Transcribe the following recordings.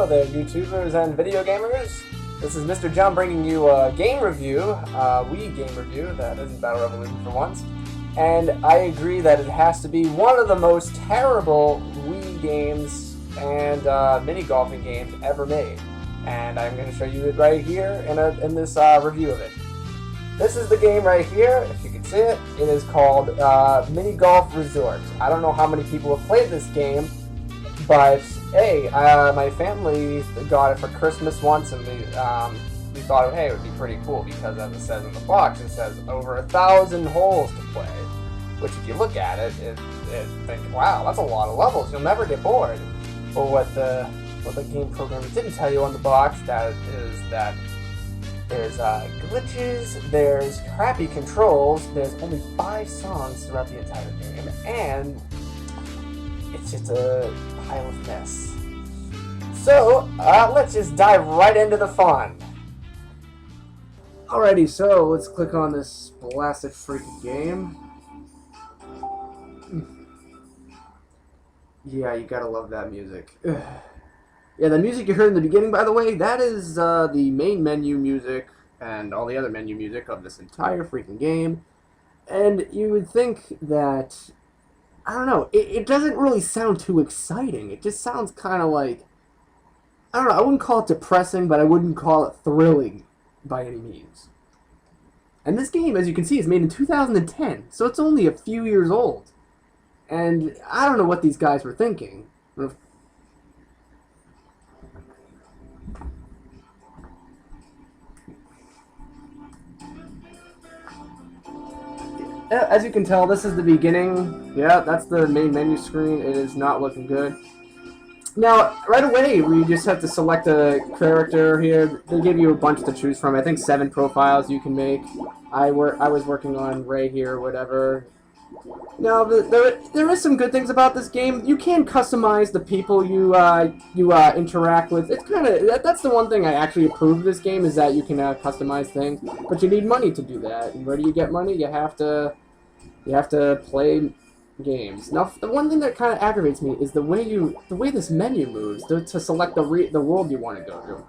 there, YouTubers and video gamers. This is Mr. Jum bringing you a game review, Wii game review, that isn't Battle Revolution for once. And I agree that it has to be one of the most terrible Wii games and mini golfing games ever made. And I'm going to show you it right here in this review of it. This is the game right here, if you can see it. It is called Mini Golf Resort. I don't know how many people have played this game, but hey, my family got it for Christmas once, and we thought, hey, it would be pretty cool because, as it says in the box, it says over 1,000 holes to play. Which, if you look at it, it think, wow, that's a lot of levels. You'll never get bored. But what the game programmer didn't tell you on the box is that there's glitches, there's crappy controls, there's only 5 songs throughout the entire game, and it's just a pile of mess. So, let's just dive right into the fun. Alrighty, so let's click on this blasted freaking game. Yeah, you gotta love that music. Yeah, the music you heard in the beginning, by the way, that is the main menu music and all the other menu music of this entire freaking game. And you would think that, I don't know, it doesn't really sound too exciting. It just sounds kind of like, I don't know, I wouldn't call it depressing, but I wouldn't call it thrilling by any means. And this game, as you can see, is made in 2010, so it's only a few years old. And I don't know what these guys were thinking. As you can tell, this is the beginning. Yeah, that's the main menu screen. It is not looking good. Now, right away, we just have to select a character here. They give you a bunch to choose from. I think 7 profiles you can make. I was working on Ray here or whatever. Now, there is some good things about this game. You can customize the people you interact with. It's kind of that's the one thing I actually approve of this game, is that you can customize things, but you need money to do that. And where do you get money? You have to play games. Now, the one thing that kind of aggravates me is the way this menu moves to select the world you want to go to.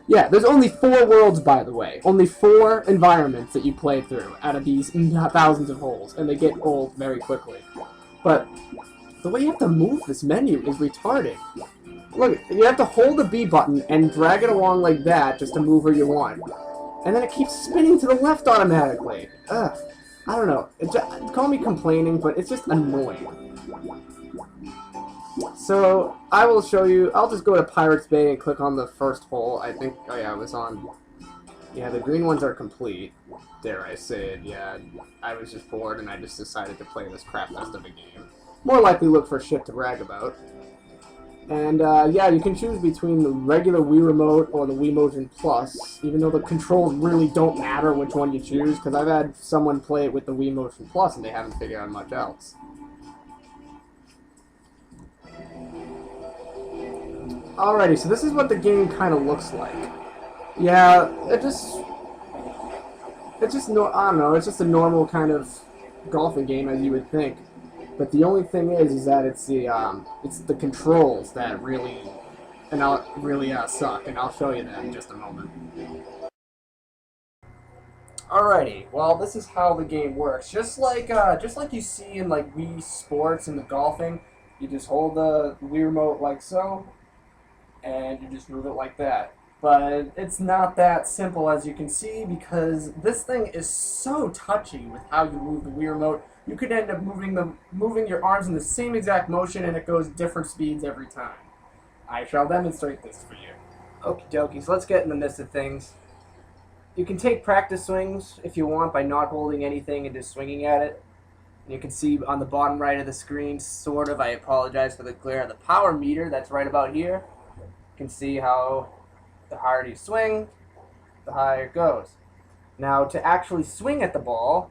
Yeah, there's only 4 worlds, by the way. Only 4 environments that you play through out of these thousands of holes, and they get old very quickly. But the way you have to move this menu is retarded. Look, you have to hold the B button and drag it along like that just to move where you want. And then it keeps spinning to the left automatically. Ugh. I don't know. Call me complaining, but it's just annoying. So, I will show you, I'll just go to Pirates Bay and click on the first hole. I think, oh yeah, it was on, yeah, the green ones are complete. Dare I say it, yeah. I was just bored and I just decided to play this crap fest of a game. More likely look for shit to brag about. And, yeah, you can choose between the regular Wii Remote or the Wii Motion Plus, even though the controls really don't matter which one you choose, because I've had someone play it with the Wii Motion Plus and they haven't figured out much else. Alrighty, so this is what the game kind of looks like. Yeah, I don't know, it's just a normal kind of golfing game, as you would think. But the only thing is that it's the controls that really suck, and I'll show you that in just a moment. Alrighty, well, this is how the game works. Just like you see in like Wii Sports and the golfing, you just hold the Wii Remote like so, and you just move it like that. But it's not that simple, as you can see, because this thing is so touchy with how you move the Wii Remote. You could end up moving your arms in the same exact motion, and it goes different speeds every time. I shall demonstrate this for you. Okie dokie, so let's get in the midst of things. You can take practice swings if you want by not holding anything and just swinging at it. You can see on the bottom right of the screen, sort of, I apologize for the glare, the power meter that's right about here. You can see how the harder you swing, the higher it goes. Now, to actually swing at the ball,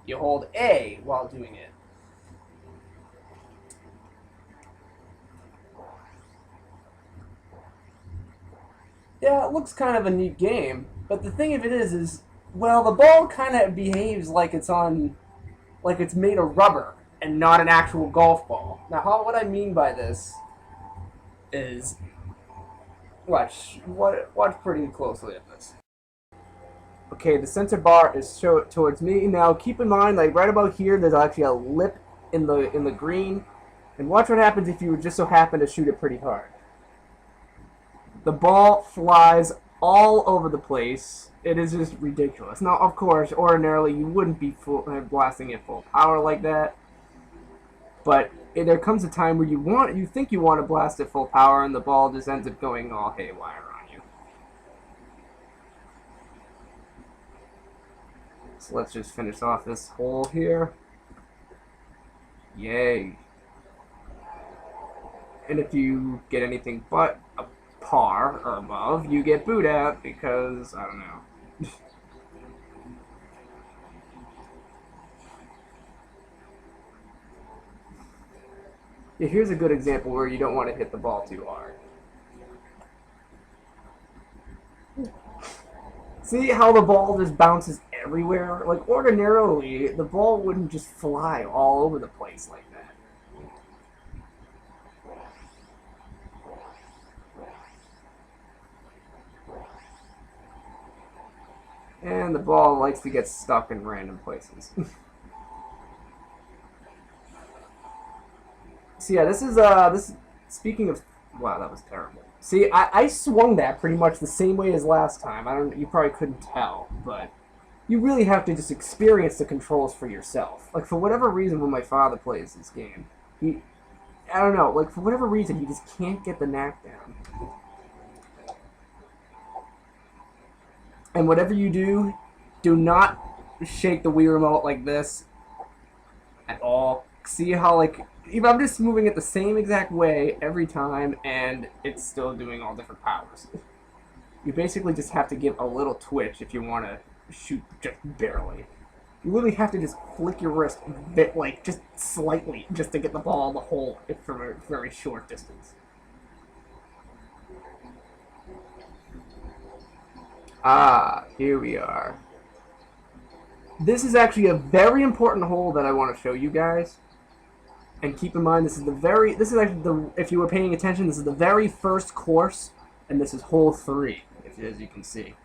you hold A while doing it. Yeah, it looks kind of a neat game, but the thing of it is, well, the ball kind of behaves like it's made of rubber and not an actual golf ball. Now, what I mean by this is Watch pretty closely at this. Okay, the center bar is towards me. Now keep in mind, like right about here, there's actually a lip in the green. And watch what happens if you just so happen to shoot it pretty hard. The ball flies all over the place. It is just ridiculous. Now, of course, ordinarily you wouldn't be blasting it full power like that. But there comes a time where you think you want to blast it full power, and the ball just ends up going all haywire on you. So let's just finish off this hole here. Yay. And if you get anything but a par or above, you get booed at because, I don't know. Yeah, here's a good example where you don't want to hit the ball too hard. See how the ball just bounces everywhere? Like, ordinarily, the ball wouldn't just fly all over the place like that. And the ball likes to get stuck in random places. So yeah, speaking of, wow, that was terrible. See, I swung that pretty much the same way as last time. You probably couldn't tell, but you really have to just experience the controls for yourself. Like, for whatever reason, when my father plays this game, I don't know, like, for whatever reason, he just can't get the knack down. And whatever you do not shake the Wii remote like this at all. See how, like, if I'm just moving it the same exact way every time, and it's still doing all different powers. You basically just have to give a little twitch if you want to shoot just barely. You really have to just flick your wrist a bit, like, just slightly, just to get the ball in the hole from a very short distance. Ah, here we are. This is actually a very important hole that I want to show you guys. And keep in mind, this is actually if you were paying attention, this is the very first course, and this is hole 3, as you can see.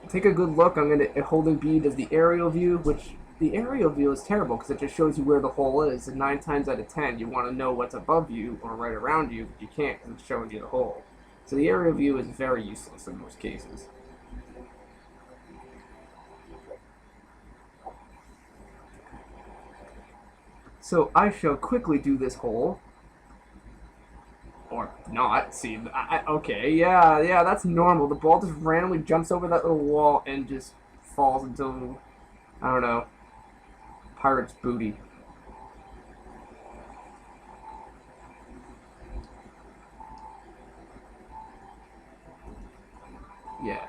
Take a good look. Holding B does the aerial view, which the aerial view is terrible because it just shows you where the hole is, and 9 times out of 10 you want to know what's above you or right around you, but you can't because it's showing you the hole. So the aerial view is very useless in most cases. So I shall quickly do this hole. Or not. See, okay, yeah, that's normal. The ball just randomly jumps over that little wall and just falls into, I don't know, pirate's booty. Yeah.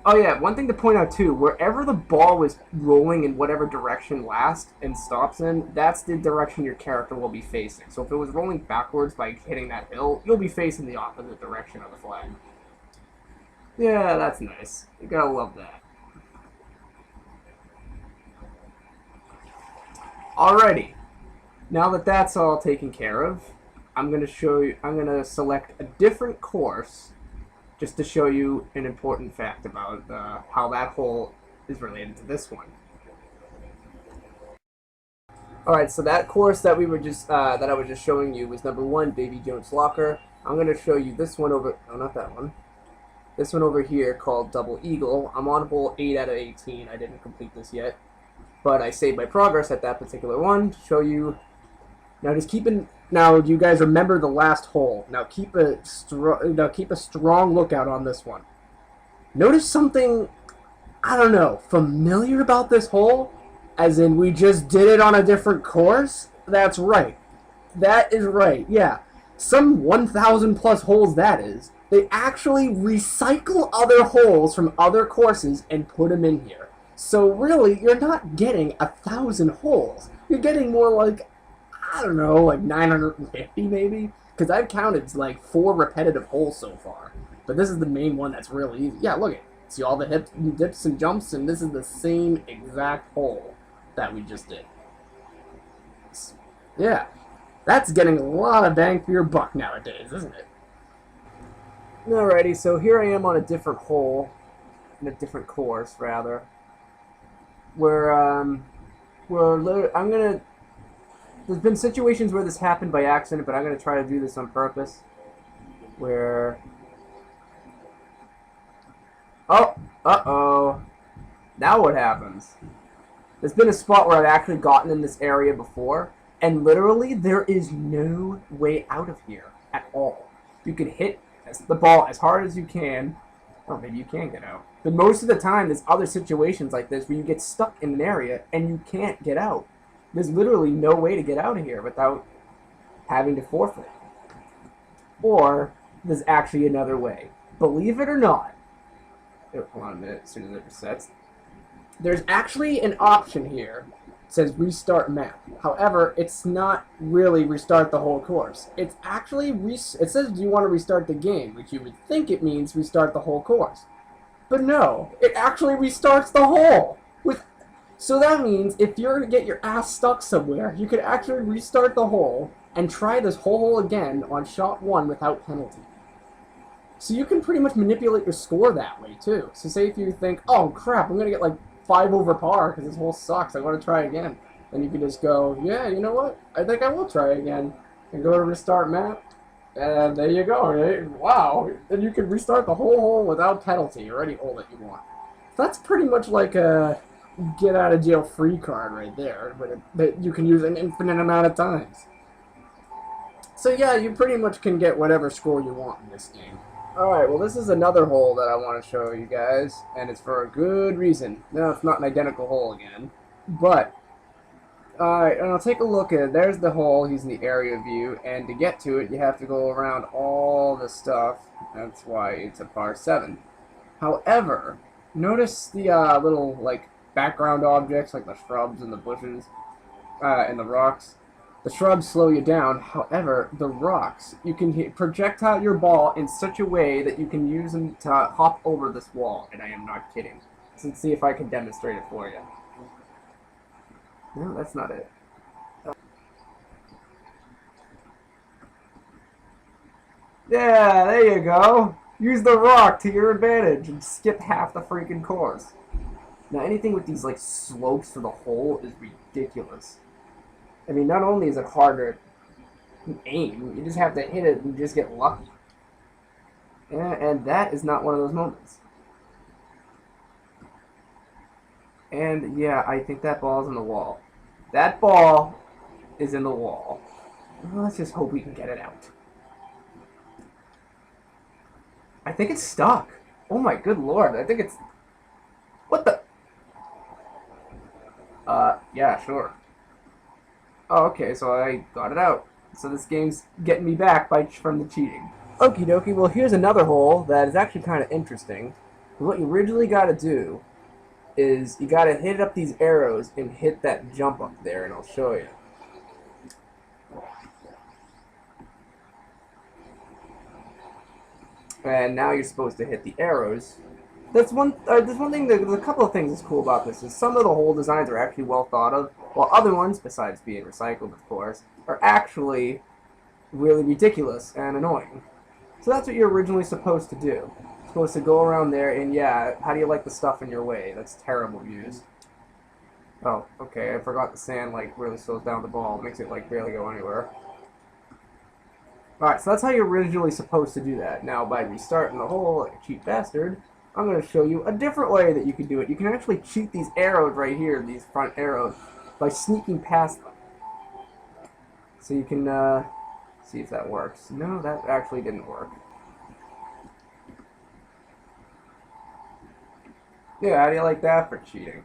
Oh yeah, one thing to point out too, wherever the ball was rolling in whatever direction last and stops in, that's the direction your character will be facing. So if it was rolling backwards by hitting that hill, you'll be facing the opposite direction of the flag. Yeah, that's nice. You gotta love that. Alrighty. Now that that's all taken care of, I'm gonna select a different course just to show you an important fact about how that hole is related to this one. Alright, so that course that I was just showing you was number 1, Baby Jones Locker. I'm going to show you this one over, no, not that one. This one over here called Double Eagle. I'm on hole 8 out of 18. I didn't complete this yet, but I saved my progress at that particular one to show you. Now, you guys remember the last hole. Now keep a strong lookout on this one. Notice something, I don't know, familiar about this hole? As in, we just did it on a different course? That's right. That is right, yeah. Some 1,000 plus holes that is. They actually recycle other holes from other courses and put them in here. So really, you're not getting 1,000 holes. You're getting more like, I don't know, like 950 maybe? Because I've counted like 4 repetitive holes so far. But this is the main one that's really easy. Yeah, look at it. See all the dips and jumps, and this is the same exact hole that we just did. Yeah. That's getting a lot of bang for your buck nowadays, isn't it? Alrighty, so here I am on a different hole, in a different course, rather, where, I'm gonna, there's been situations where this happened by accident, but I'm gonna try to do this on purpose, where, oh, uh-oh, now what happens? There's been a spot where I've actually gotten in this area before, and literally there is no way out of here at all. You can hit the ball as hard as you can, or maybe you can get out. But most of the time, there's other situations like this where you get stuck in an area and you can't get out. There's literally no way to get out of here without having to forfeit. Or there's actually another way. Believe it or not. Oh, hold on a minute, as soon as it resets. There's actually an option here. It says restart map. However, it's not really restart the whole course. It's actually, it says do you want to restart the game, which you would think it means restart the whole course. But no, it actually restarts the hole. So that means if you're going to get your ass stuck somewhere, you could actually restart the hole and try this whole hole again on shot 1 without penalty. So you can pretty much manipulate your score that way too. So say if you think, oh crap, I'm going to get like 5 over par because this hole sucks, I want to try again. Then you can just go, yeah, you know what, I think I will try again. And go to restart map, and there you go, right? Wow, and you can restart the whole hole without penalty, or any hole that you want. So that's pretty much like a get out of jail free card right there, that you can use an infinite amount of times. So yeah, you pretty much can get whatever score you want in this game. Alright, well this is another hole that I want to show you guys, and it's for a good reason. No, it's not an identical hole again, but alright, and I'll take a look at it. There's the hole, he's in the area view, and to get to it you have to go around all the stuff. That's why it's a par 7. However, notice the little like background objects like the shrubs and the bushes and the rocks. The shrubs slow you down. However, the rocks, you can projectile your ball in such a way that you can use them to hop over this wall. And I am not kidding. So let's see if I can demonstrate it for you. No, that's not it. Yeah, there you go. Use the rock to your advantage and skip half the freaking course. Now, anything with these like slopes to the hole is ridiculous. I mean, not only is it harder to aim, you just have to hit it and just get lucky. And that is not one of those moments. And yeah, I think that ball's in the wall. That ball is in the wall. Well, let's just hope we can get it out. I think it's stuck. Oh my good lord, I think it's... What the... yeah, sure. Oh, okay, so I got it out. So this game's getting me back from the cheating. Okie dokie, well here's another hole that is actually kind of interesting. What you originally got to do is you got to hit up these arrows and hit that jump up there, and I'll show you. And now you're supposed to hit the arrows. There's one thing, there's a couple of things that's cool about this, is some of the hole designs are actually well thought of, while other ones, besides being recycled of course, are actually really ridiculous and annoying. So that's what you're originally supposed to do. You're supposed to go around there and yeah, how do you like the stuff in your way? That's terrible views. Oh, okay, I forgot the sand like really slows down the ball, makes it like barely go anywhere. Alright, so that's how you're originally supposed to do that. Now by restarting the hole like a cheap bastard, I'm going to show you a different way that you can do it. You can actually cheat these arrows right here, these front arrows, by sneaking past them. So you can see if that works. No, that actually didn't work. Yeah, how do you like that for cheating?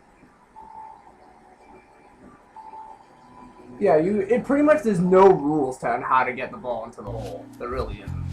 Yeah, it pretty much there's no rules on how to get the ball into the hole. There really isn't.